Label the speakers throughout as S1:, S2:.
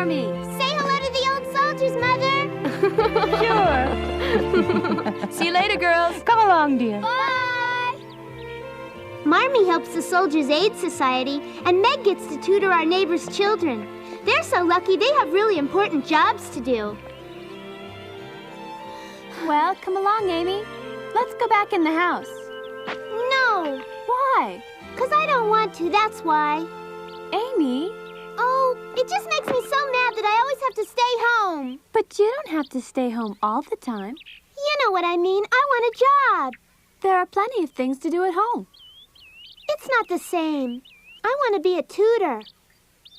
S1: Marmee.
S2: Say hello to the old soldiers, Mother.
S1: Sure. See you later, girls.
S3: Come along, dear.
S2: Bye. Marmee helps the Soldiers' Aid Society, and Meg gets to tutor our neighbors' children. They're so lucky they have really important jobs to do.
S1: Well, come along, Amy. Let's go back in the house.
S2: No.
S1: Why?
S2: 'Cause I don't want to, that's why.
S1: Amy?
S2: Oh, it just makes me so mad that I always have to stay home.
S1: But you don't have to stay home all the time.
S2: You know what I mean. I want a job.
S1: There are plenty of things to do at home.
S2: It's not the same. I want to be a tutor,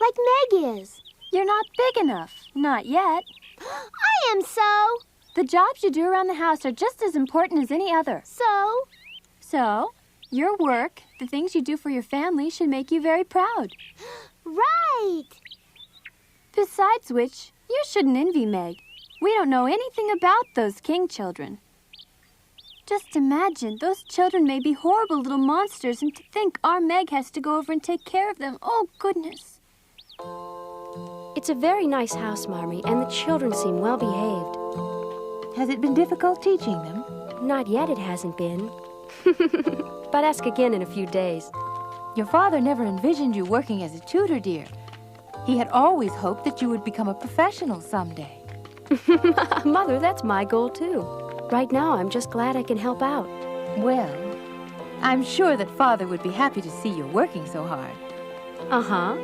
S2: like Meg is.
S1: You're not big enough. Not yet.
S2: I am so.
S1: The jobs you do around the house are just as important as any other. So, your work, the things you do for your family, should make you very proud.
S2: Right.
S1: Besides which, you shouldn't envy Meg. We don't know anything about those king children. Just imagine, those children may be horrible little monsters, and to think our Meg has to go over and take care of them. Oh, goodness.
S4: It's a very nice house, Marmee, and the children seem well behaved.
S3: Has it been difficult teaching them?
S4: Not yet, it hasn't been. But ask again in a few days.
S3: Your father never envisioned you working as a tutor, dear. He had always hoped that you would become a professional someday.
S4: Mother, that's my goal, too. Right now, I'm just glad I can help out.
S3: Well, I'm sure that Father would be happy to see you working so hard.
S4: Uh-huh.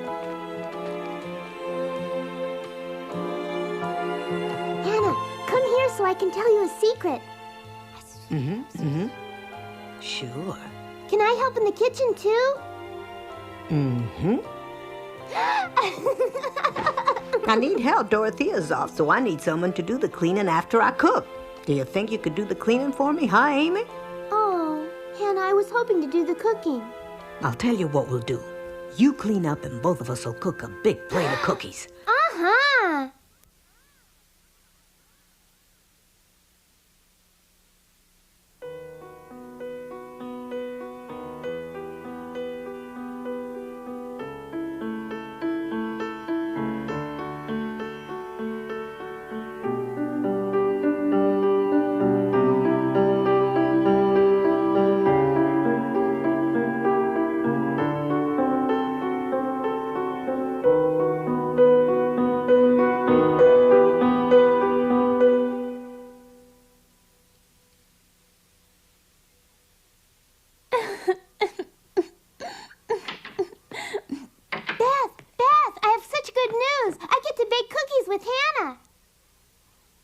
S2: Hannah, come here so I can tell you a secret.
S5: Sure.
S2: Can I help in the kitchen, too?
S5: I need help. Dorothea's off, so I need someone to do the cleaning after I cook. Do you think you could do the cleaning for me, huh, Amy?
S2: Oh, Hannah, I was hoping to do the cooking.
S5: I'll tell you what we'll do. You clean up and both of us will cook a big plate of cookies.
S2: Uh-huh. With Hannah.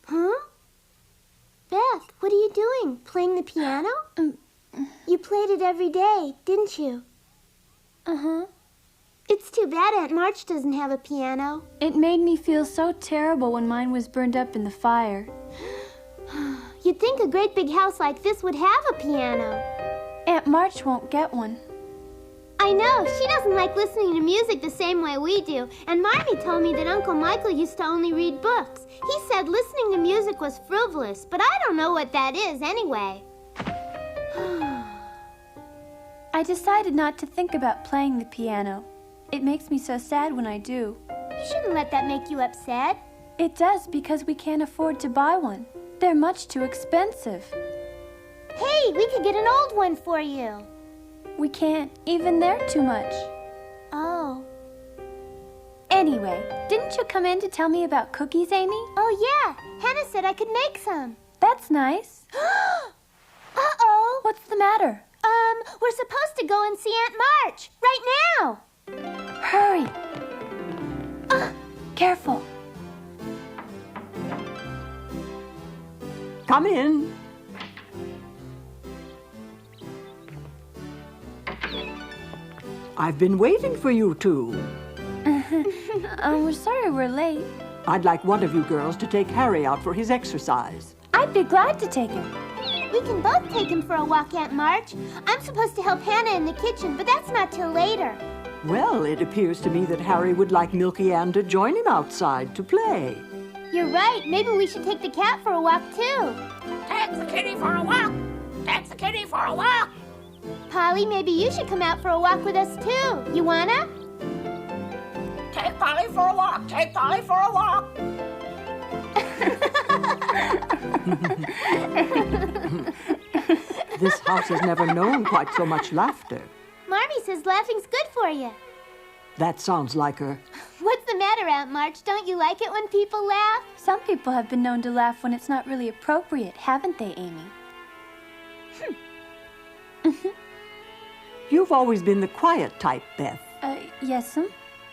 S2: Huh? Beth, what are you doing? Playing the piano? You played it every day, didn't you?
S1: Uh-huh.
S2: It's too bad Aunt March doesn't have a piano.
S1: It made me feel so terrible when mine was burned up in the fire.
S2: You'd think a great big house like this would have a piano.
S1: Aunt March won't get one.
S2: I know. She doesn't like listening to music the same way we do. And Marmee told me that Uncle Michael used to only read books. He said listening to music was frivolous, but I don't know what that is anyway.
S1: I decided not to think about playing the piano. It makes me so sad when I do.
S2: You shouldn't let that make you upset.
S1: It does, because we can't afford to buy one. They're much too expensive.
S2: Hey, we could get an old one for you.
S1: We can't. Even they're too much.
S2: Oh.
S1: Anyway, didn't you come in to tell me about cookies, Amy?
S2: Oh, yeah. Hannah said I could make some.
S1: That's nice.
S2: Uh-oh.
S1: What's the matter?
S2: We're supposed to go and see Aunt March. Right now.
S1: Hurry. Careful.
S6: Come in. I've been waiting for you two.
S1: We're sorry we're late.
S6: I'd like one of you girls to take Harry out for his exercise.
S1: I'd be glad to take him.
S2: We can both take him for a walk, Aunt March. I'm supposed to help Hannah in the kitchen, but that's not till later.
S6: Well, it appears to me that Harry would like Milky Ann to join him outside to play.
S2: You're right. Maybe we should take the cat for a walk, too.
S7: Take the kitty for a walk. Take the kitty for a walk.
S2: Polly, maybe you should come out for a walk with us, too. You wanna?
S7: Take Polly for a walk. Take Polly for a walk.
S6: This house has never known quite so much laughter.
S2: Marmee says laughing's good for you.
S6: That sounds like her.
S2: What's the matter, Aunt March? Don't you like it when people laugh?
S1: Some people have been known to laugh when it's not really appropriate, haven't they, Amy?
S6: You've always been the quiet type, Beth.
S1: Yes'm.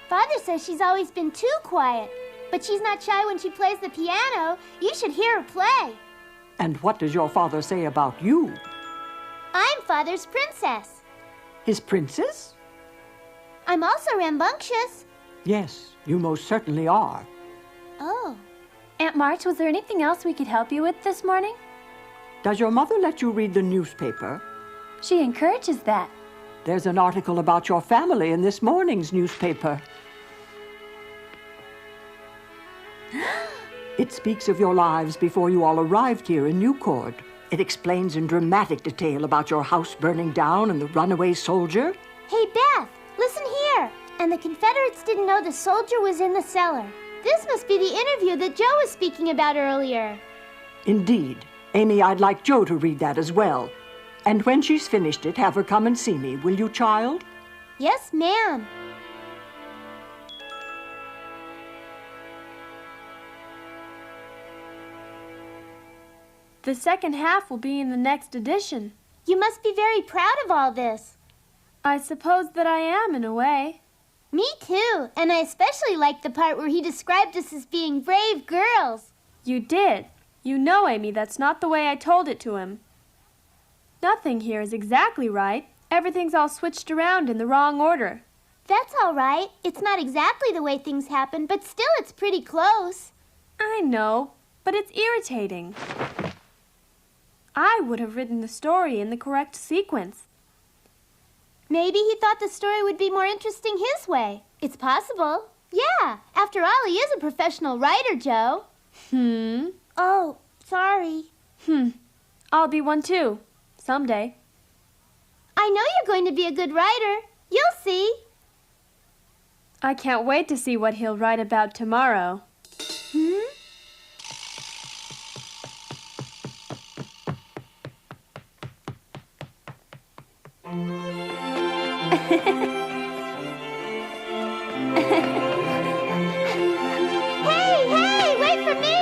S2: Father says she's always been too quiet. But she's not shy when she plays the piano. You should hear her play.
S6: And what does your father say about you?
S2: I'm Father's princess.
S6: His princess?
S2: I'm also rambunctious.
S6: Yes, you most certainly are.
S2: Oh.
S1: Aunt March, was there anything else we could help you with this morning?
S6: Does your mother let you read the newspaper?
S1: She encourages that.
S6: There's an article about your family in this morning's newspaper. It speaks of your lives before you all arrived here in Newcourt. It explains in dramatic detail about your house burning down and the runaway soldier.
S2: Hey, Beth, listen here. And the Confederates didn't know the soldier was in the cellar. This must be the interview that Joe was speaking about earlier.
S6: Indeed. Amy, I'd like Joe to read that as well. And when she's finished it, have her come and see me, will you, child?
S2: Yes, ma'am.
S1: The second half will be in the next edition.
S2: You must be very proud of all this.
S1: I suppose that I am, in a way.
S2: Me too, and I especially liked the part where he described us as being brave girls.
S1: You did. You know, Amy, that's not the way I told it to him. Nothing here is exactly right. Everything's all switched around in the wrong order.
S2: That's all right. It's not exactly the way things happen, but still it's pretty close.
S1: I know, but it's irritating. I would have written the story in the correct sequence.
S2: Maybe he thought the story would be more interesting his way. It's possible. Yeah, after all, he is a professional writer, Joe. Oh, sorry.
S1: I'll be one too, someday.
S2: I know you're going to be a good writer. You'll see.
S1: I can't wait to see what he'll write about tomorrow.
S2: Hey, wait for me!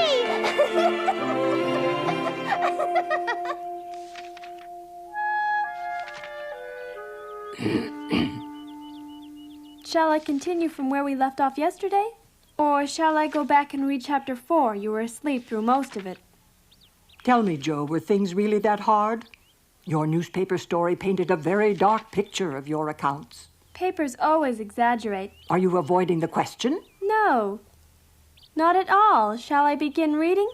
S1: Shall I continue from where we left off yesterday? Or shall I go back and read chapter 4? You were asleep through most of it.
S6: Tell me, Joe, were things really that hard? Your newspaper story painted a very dark picture of your accounts.
S1: Papers always exaggerate.
S6: Are you avoiding the question?
S1: No, not at all. Shall I begin reading?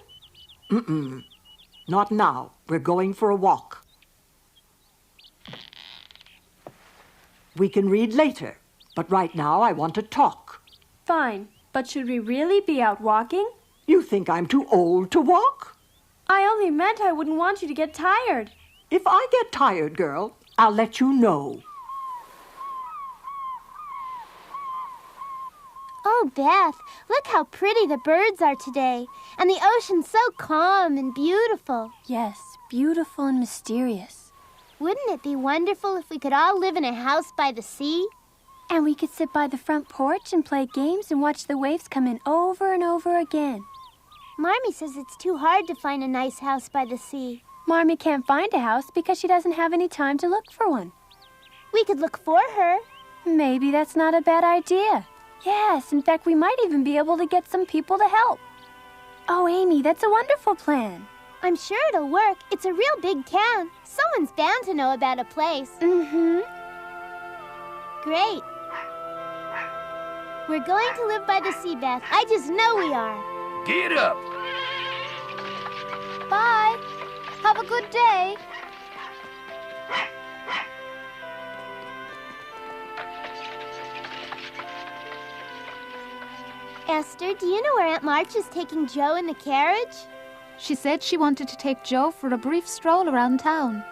S6: Not now. We're going for a walk. We can read later, but right now I want to talk.
S1: Fine, but should we really be out walking?
S6: You think I'm too old to walk?
S1: I only meant I wouldn't want you to get tired.
S6: If I get tired, girl, I'll let you know.
S2: Oh, Beth, look how pretty the birds are today. And the ocean's so calm and beautiful.
S1: Yes, beautiful and mysterious.
S2: Wouldn't it be wonderful if we could all live in a house by the sea?
S1: And we could sit by the front porch and play games and watch the waves come in over and over again.
S2: Marmee says it's too hard to find a nice house by the sea.
S1: Marmee can't find a house because she doesn't have any time to look for one.
S2: We could look for her.
S1: Maybe that's not a bad idea. Yes, in fact, we might even be able to get some people to help. Oh, Amy, that's a wonderful plan.
S2: I'm sure it'll work. It's a real big town. Someone's bound to know about a place. Great. We're going to live by the sea, Beth. I just know we are.
S7: Get up.
S1: Bye. Have a good day.
S2: Esther, do you know where Aunt March is taking Joe in the carriage?
S8: She said she wanted to take Joe for a brief stroll around town.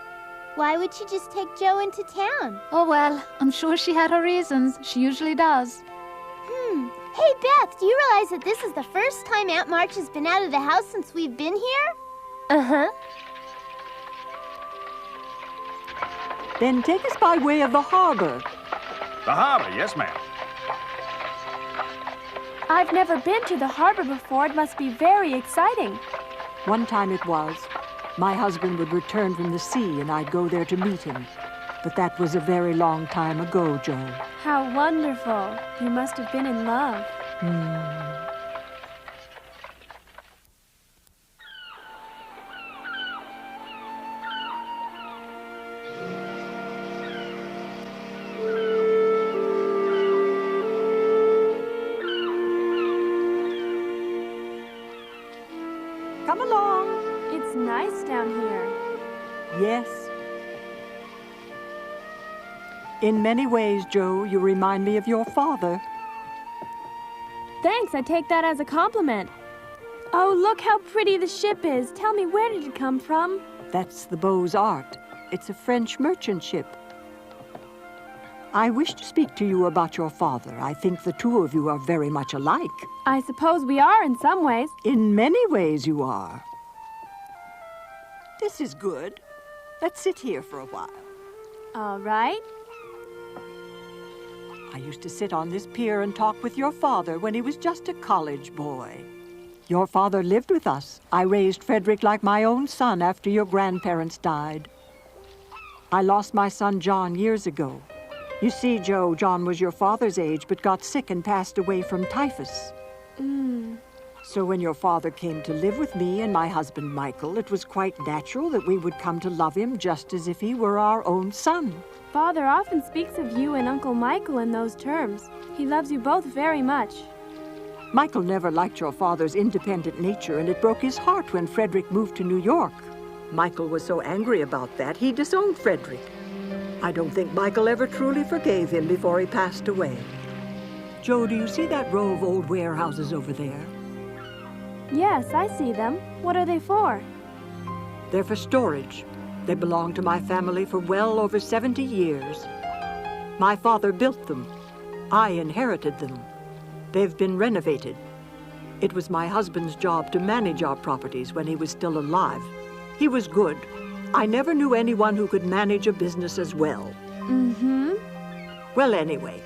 S2: Why would she just take Joe into town?
S8: Oh, well, I'm sure she had her reasons. She usually does.
S2: Hey, Beth, do you realize that this is the first time Aunt March has been out of the house since we've been here?
S4: Uh-huh.
S6: Then take us by way of the harbor.
S9: The harbor, yes, ma'am.
S1: I've never been to the harbor before. It must be very exciting.
S6: One time it was. My husband would return from the sea and I'd go there to meet him. But that was a very long time ago, Joe.
S1: How wonderful. You must have been in love.
S6: Come along.
S1: It's nice down here.
S6: Yes. In many ways, Joe, you remind me of your father.
S1: Thanks, I take that as a compliment. Oh, look how pretty the ship is. Tell me, where did it come from?
S6: That's the Beaux-Arts. It's a French merchant ship. I wish to speak to you about your father. I think the two of you are very much alike.
S1: I suppose we are in some ways.
S6: In many ways you are. This is good. Let's sit here for a while.
S1: All right.
S6: I used to sit on this pier and talk with your father when he was just a college boy. Your father lived with us. I raised Frederick like my own son after your grandparents died. I lost my son John years ago. You see, Joe, John was your father's age but got sick and passed away from typhus. So when your father came to live with me and my husband Michael, it was quite natural that we would come to love him just as if he were our own son.
S1: Father often speaks of you and Uncle Michael in those terms. He loves you both very much.
S6: Michael never liked your father's independent nature, and it broke his heart when Frederick moved to New York. Michael was so angry about that, he disowned Frederick. I don't think Michael ever truly forgave him before he passed away. Joe, do you see that row of old warehouses over there?
S1: Yes, I see them. What are they for?
S6: They're for storage. They belong to my family for well over 70 years. My father built them. I inherited them. They've been renovated. It was my husband's job to manage our properties when he was still alive. He was good. I never knew anyone who could manage a business as well. Well, anyway,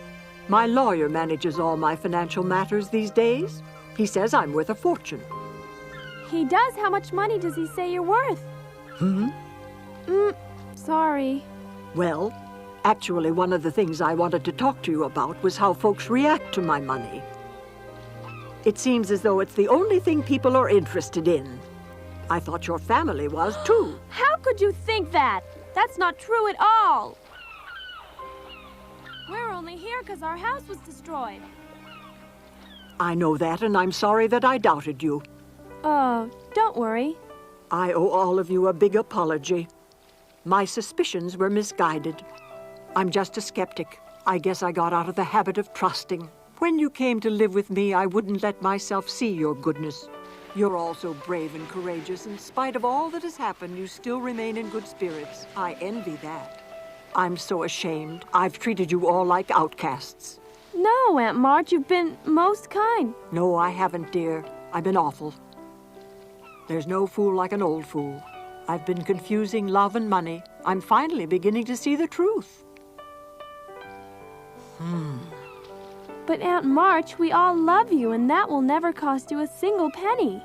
S6: my lawyer manages all my financial matters these days. He says I'm worth a fortune.
S1: He does? How much money does he say you're worth? Sorry.
S6: Well, actually, one of the things I wanted to talk to you about was how folks react to my money. It seems as though it's the only thing people are interested in. I thought your family was, too.
S1: How could you think that? That's not true at all. We're only here because our house was destroyed.
S6: I know that, and I'm sorry that I doubted you.
S1: Oh, don't worry.
S6: I owe all of you a big apology. My suspicions were misguided. I'm just a skeptic. I guess I got out of the habit of trusting. When you came to live with me, I wouldn't let myself see your goodness. You're all so brave and courageous. In spite of all that has happened, you still remain in good spirits. I envy that. I'm so ashamed. I've treated you all like outcasts.
S1: No, Aunt March, you've been most kind.
S6: No, I haven't, dear. I've been awful. There's no fool like an old fool. I've been confusing love and money. I'm finally beginning to see the truth.
S1: But Aunt March, we all love you, and that will never cost you a single penny.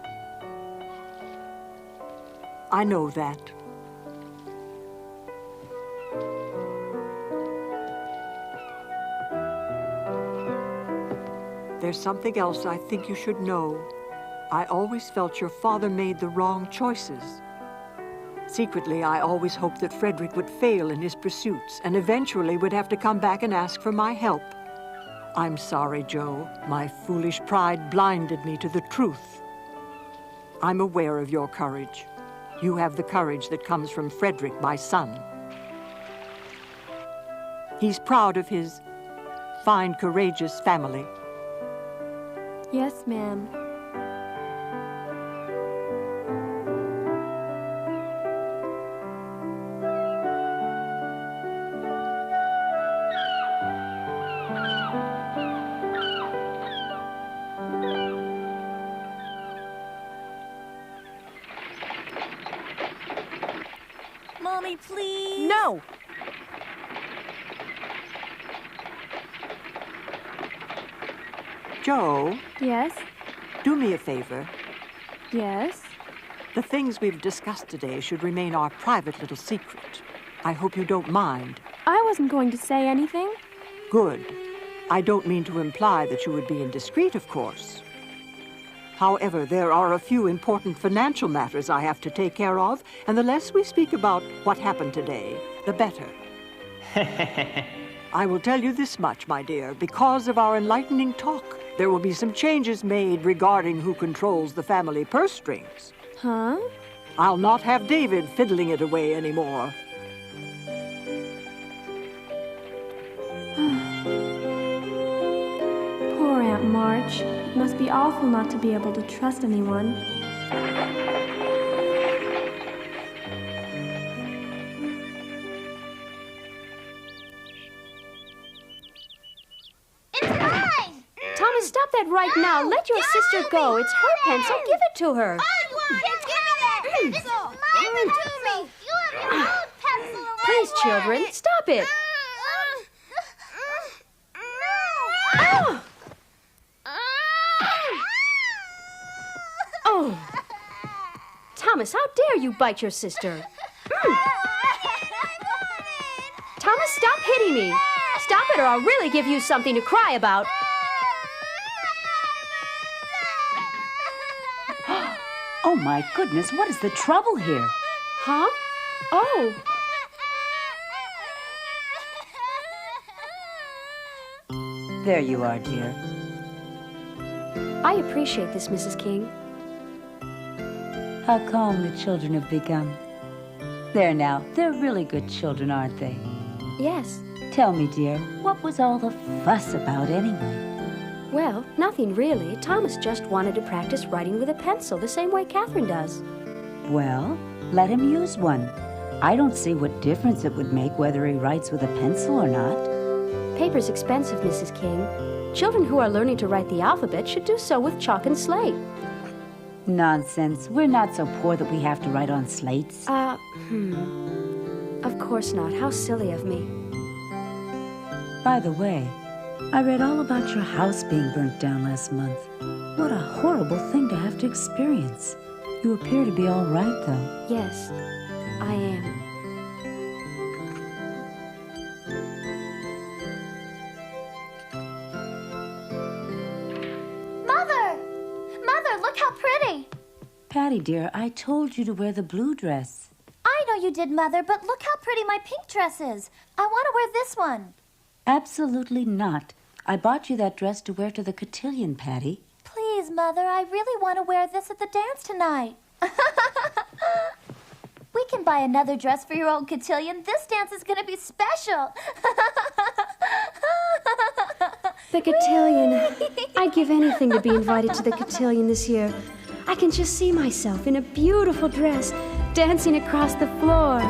S6: I know that. There's something else I think you should know. I always felt your father made the wrong choices. Secretly, I always hoped that Frederick would fail in his pursuits and eventually would have to come back and ask for my help. I'm sorry, Joe. My foolish pride blinded me to the truth. I'm aware of your courage. You have the courage that comes from Frederick, my son. He's proud of his fine, courageous family.
S1: Yes, ma'am.
S10: Mommy, please?
S3: No!
S6: Joe,
S11: Yes?
S6: do me a favor.
S11: Yes?
S6: The things we've discussed today should remain our private little secret. I hope you don't mind.
S11: I wasn't going to say anything.
S6: Good. I don't mean to imply that you would be indiscreet, of course. However, there are a few important financial matters I have to take care of, and the less we speak about what happened today, the better. I will tell you this much, my dear. Because of our enlightening talk, there will be some changes made regarding who controls the family purse strings.
S11: Huh?
S6: I'll not have David fiddling it away anymore.
S11: Poor Aunt March. It must be awful not to be able to trust anyone.
S4: Thomas, stop that right now. Let your sister go. It's her pencil. Give it to her.
S2: Give me that pencil! Give it to me! You have your own pencil away.
S4: Please, children, stop it. Oh. Thomas, how dare you bite your sister? Thomas, stop hitting me. Stop it or I'll really give you something to cry about.
S12: Oh, my goodness, what is the trouble here?
S4: Huh? Oh.
S12: There you are, dear.
S4: I appreciate this, Mrs. King.
S12: How calm the children have become. There now, they're really good children, aren't they?
S4: Yes.
S12: Tell me, dear, what was all the fuss about anyway?
S4: Well, nothing really. Thomas just wanted to practice writing with a pencil the same way Catherine does.
S12: Well, let him use one. I don't see what difference it would make whether he writes with a pencil or not.
S4: Paper's expensive, Mrs. King. Children who are learning to write the alphabet should do so with chalk and slate.
S12: Nonsense. We're not so poor that we have to write on slates.
S4: Of course not. How silly of me.
S12: By the way, I read all about your house being burnt down last month. What a horrible thing to have to experience. You appear to be all right, though.
S4: Yes, I am.
S2: Mother! Mother, look how pretty!
S12: Patty, dear, I told you to wear the blue dress.
S2: I know you did, Mother, but look how pretty my pink dress is. I want to wear this one.
S12: Absolutely not. I bought you that dress to wear to the cotillion, Patty.
S2: Please, Mother, I really want to wear this at the dance tonight. We can buy another dress for your old cotillion. This dance is going to be special.
S4: The cotillion. I'd give anything to be invited to the cotillion this year. I can just see myself in a beautiful dress, dancing across the floor.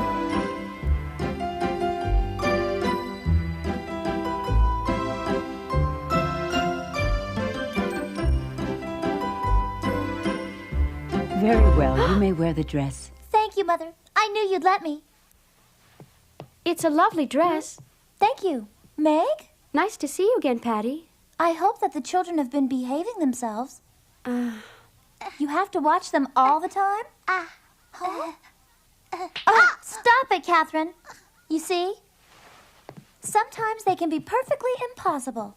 S12: Very well, you may wear the dress.
S2: Thank you, Mother. I knew you'd let me.
S4: It's a lovely dress.
S2: Thank you. Meg?
S4: Nice to see you again, Patty.
S2: I hope that the children have been behaving themselves. You have to watch them all the time? Stop it, Catherine. You see? Sometimes they can be perfectly impossible.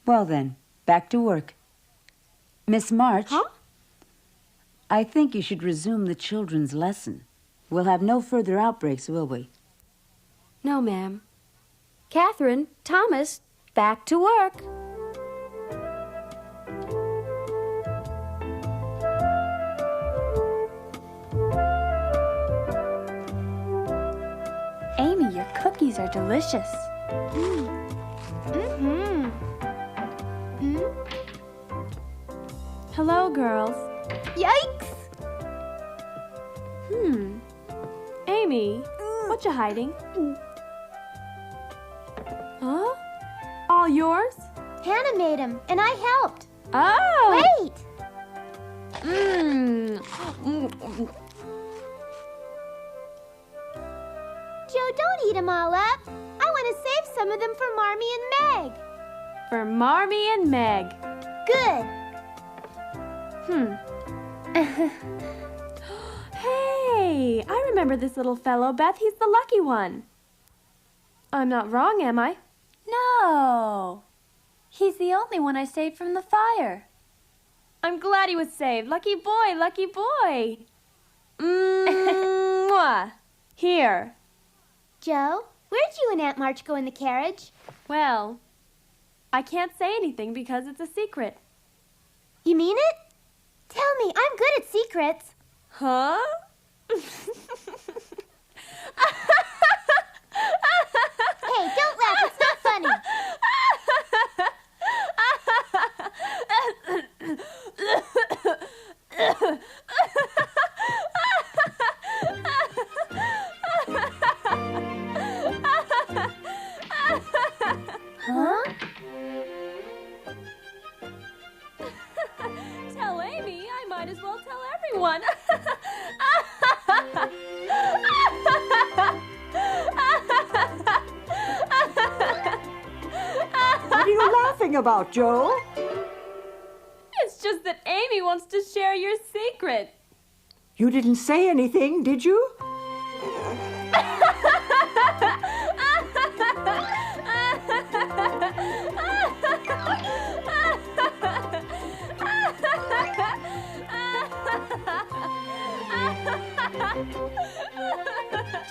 S12: Well then, back to work. Miss March?
S4: Huh?
S12: I think you should resume the children's lesson. We'll have no further outbreaks, will we?
S4: No, ma'am. Catherine, Thomas, back to work.
S1: Amy, your cookies are delicious. Hello, girls.
S2: Yikes!
S1: Amy, what you hiding? Huh? All yours?
S2: Hannah made him, and I helped.
S1: Oh!
S2: Wait! eat them all up. I want to save some of them for Marmee and Meg.
S11: For Marmee and Meg.
S2: Good.
S11: Hey, I remember this little fellow, Beth. He's the lucky one. I'm not wrong, am I?
S1: No. He's the only one I saved from the fire.
S11: I'm glad he was saved. Lucky boy, lucky boy. Mwah. Here.
S2: Joe, where'd you and Aunt March go in the carriage?
S11: Well, I can't say anything because it's a secret.
S2: You mean it? Tell me, I'm good at secrets.
S11: Huh?
S2: Hey, don't laugh. It's not funny.
S11: Huh? Tell Amy. I might as well tell everyone.
S6: What are you laughing about, Joe?
S11: It's just that Amy wants to share your secret.
S6: You didn't say anything, did you?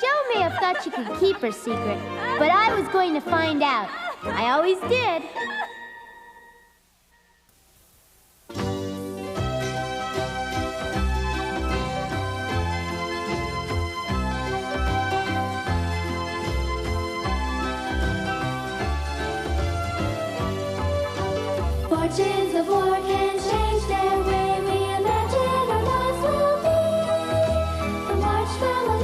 S2: Joe may have thought she could keep her secret, but I was going to find out. I always did.
S10: Fortunes of war can change their way. We imagine our lives will be. The March family.